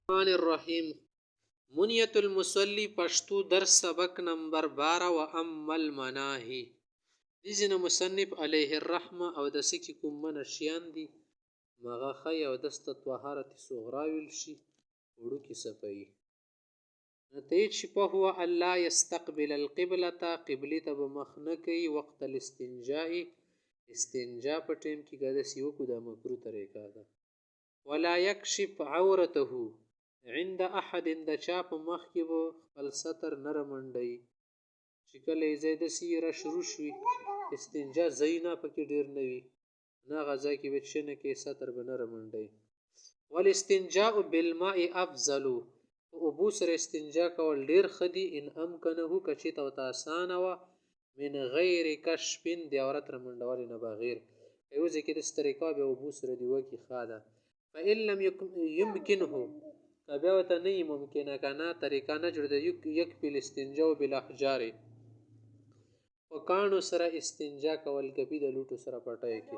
الرحمن الرحیم منیت المصلی پښتو درس سبق نمبر 12 و اما المناهی دیزن مصنف علیه الرحمه او د سکی کوم منشیان دی مغه خی او دست طهارت صغرا ویل شي وړو کې صفای نتیج په هو الله یستقبل القبلة قبله ته مخنه کوي وقت الاستنجاء استنجا په ټیم کې ګاده سیو کو د مکرو طریقه ده ولا يكشف عورته عند احد د چا په مخ کې به خپل ستر نره منډي چې کله زید سیره شروع شوي استنجا زینا پکې ډیر نوي نه غزا کې وچنه کې ستر بنره منډي والاستنجاء بالماء افضل او بو سره استنجا کول ډیر خدي ان امکنه کچې تو آسان و من غیر کشف دی اورت منډول نه بغیر یو ځکه د طریقه به ابو سره دی وکی خاله فإن لم يمكنه کبیوته نه ممکنه کنه طریقه نه جوړ د یک پیل استنجا بالاحجار وکانو سره استنجا کول کبي د لوټو سره پټای کی